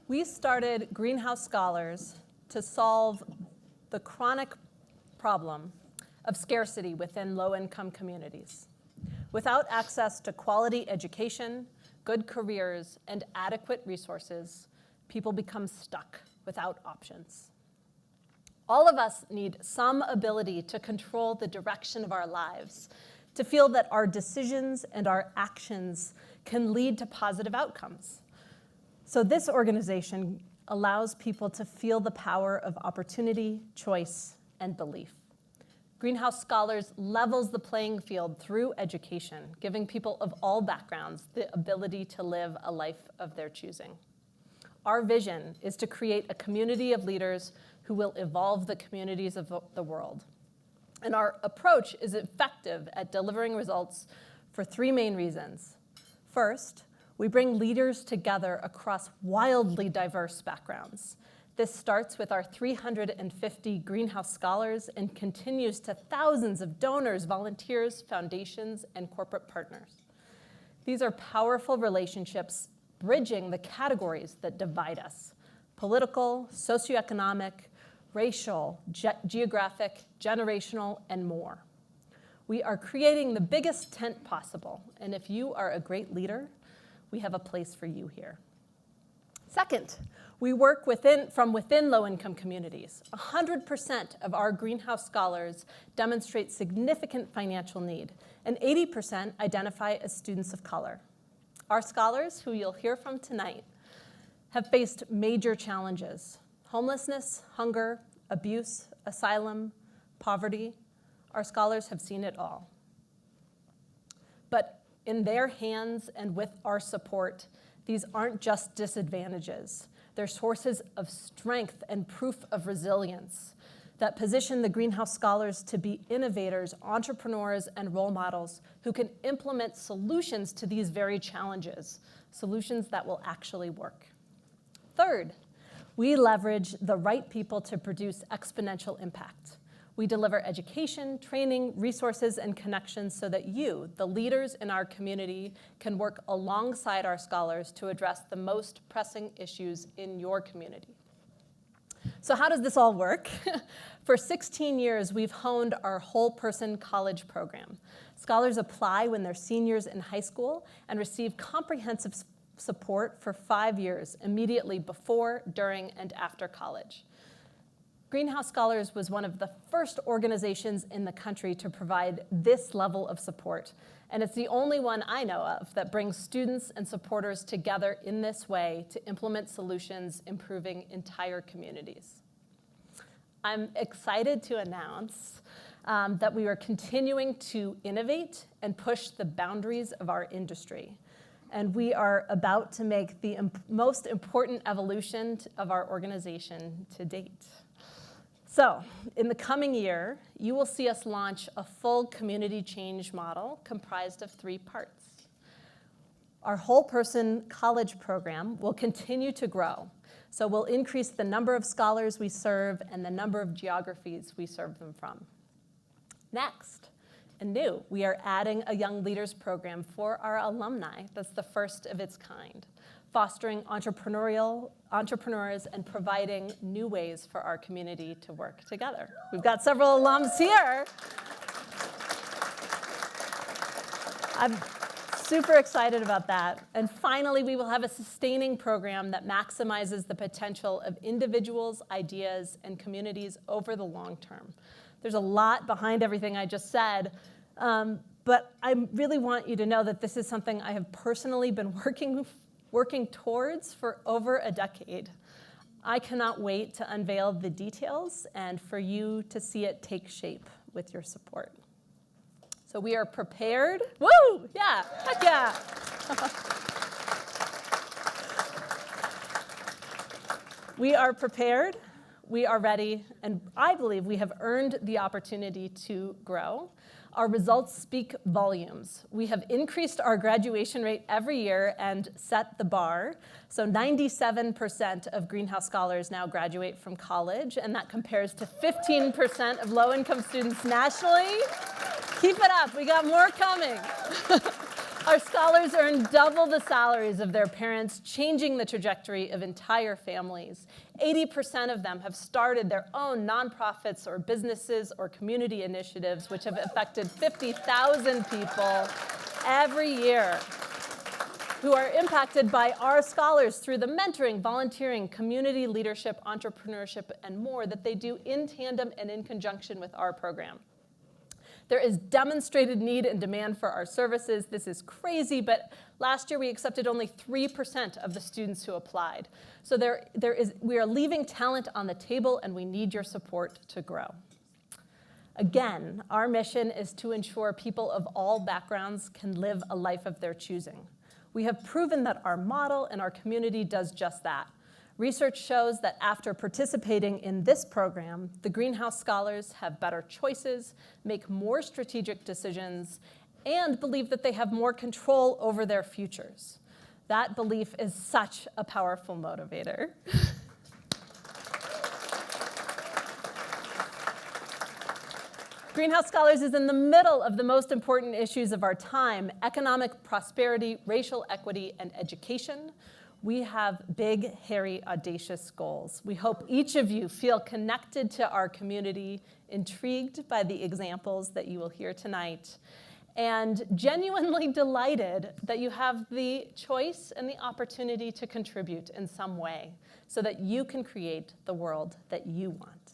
We started Greenhouse Scholars to solve the chronic problem of scarcity within low-income communities. Without access to quality education, good careers, and adequate resources, people become stuck without options. All of us need some ability to control the direction of our lives, to feel that our decisions and our actions can lead to positive outcomes. So this organization allows people to feel the power of opportunity, choice, and belief. Greenhouse Scholars levels the playing field through education, giving people of all backgrounds the ability to live a life of their choosing. Our vision is to create a community of leaders who will evolve the communities of the world. And our approach is effective at delivering results for three main reasons. First, we bring leaders together across wildly diverse backgrounds. This starts with our 350 Greenhouse Scholars and continues to thousands of donors, volunteers, foundations, and corporate partners. These are powerful relationships bridging the categories that divide us: political, socioeconomic, racial, geographic, generational, and more. We are creating the biggest tent possible, and if you are a great leader, we have a place for you here. Second, we work from within low-income communities. 100% of our Greenhouse Scholars demonstrate significant financial need, and 80% identify as students of color. Our scholars, who you'll hear from tonight, have faced major challenges: homelessness, hunger, abuse, asylum, poverty. Our scholars have seen it all. But in their hands and with our support, these aren't just disadvantages. They're sources of strength and proof of resilience that position the Greenhouse Scholars to be innovators, entrepreneurs, and role models who can implement solutions to these very challenges, solutions that will actually work. Third, we leverage the right people to produce exponential impact. We deliver education, training, resources, and connections so that you, the leaders in our community, can work alongside our scholars to address the most pressing issues in your community. So how does this all work? For 16 years, we've honed our whole-person college program. Scholars apply when they're seniors in high school and receive comprehensive support for 5 years, immediately before, during, and after college. Greenhouse Scholars was one of the first organizations in the country to provide this level of support, and it's the only one I know of that brings students and supporters together in this way to implement solutions improving entire communities. I'm excited to announce that we are continuing to innovate and push the boundaries of our industry. And we are about to make the most important evolution of our organization to date. So, in the coming year, you will see us launch a full community change model comprised of 3 parts. Our whole-person college program will continue to grow. So we'll increase the number of scholars we serve and the number of geographies we serve them from. Next, and new, we are adding a Young Leaders program for our alumni that's the first of its kind, fostering entrepreneurs and providing new ways for our community to work together. We've got several alums here. I'm super excited about that. And finally, we will have a sustaining program that maximizes the potential of individuals, ideas, and communities over the long term. There's a lot behind everything I just said, but I really want you to know that this is something I have personally been working towards for over a decade. I cannot wait to unveil the details and for you to see it take shape with your support. So we are prepared. Woo! Yeah, heck yeah. We are prepared, we are ready, and I believe we have earned the opportunity to grow. Our results speak volumes. We have increased our graduation rate every year and set the bar. So 97% of Greenhouse Scholars now graduate from college, and that compares to 15% of low-income students nationally. Keep it up, we got more coming. Our scholars earn double the salaries of their parents, changing the trajectory of entire families. 80% of them have started their own nonprofits or businesses or community initiatives, which have affected 50,000 people every year, who are impacted by our scholars through the mentoring, volunteering, community leadership, entrepreneurship, and more that they do in tandem and in conjunction with our program. There is demonstrated need and demand for our services. This is crazy, but last year we accepted only 3% of the students who applied. So we are leaving talent on the table, and we need your support to grow. Again, our mission is to ensure people of all backgrounds can live a life of their choosing. We have proven that our model and our community does just that. Research shows that after participating in this program, the Greenhouse Scholars have better choices, make more strategic decisions, and believe that they have more control over their futures. That belief is such a powerful motivator. Greenhouse Scholars is in the middle of the most important issues of our time: economic prosperity, racial equity, and education. We have big, hairy, audacious goals. We hope each of you feel connected to our community, intrigued by the examples that you will hear tonight, and genuinely delighted that you have the choice and the opportunity to contribute in some way so that you can create the world that you want.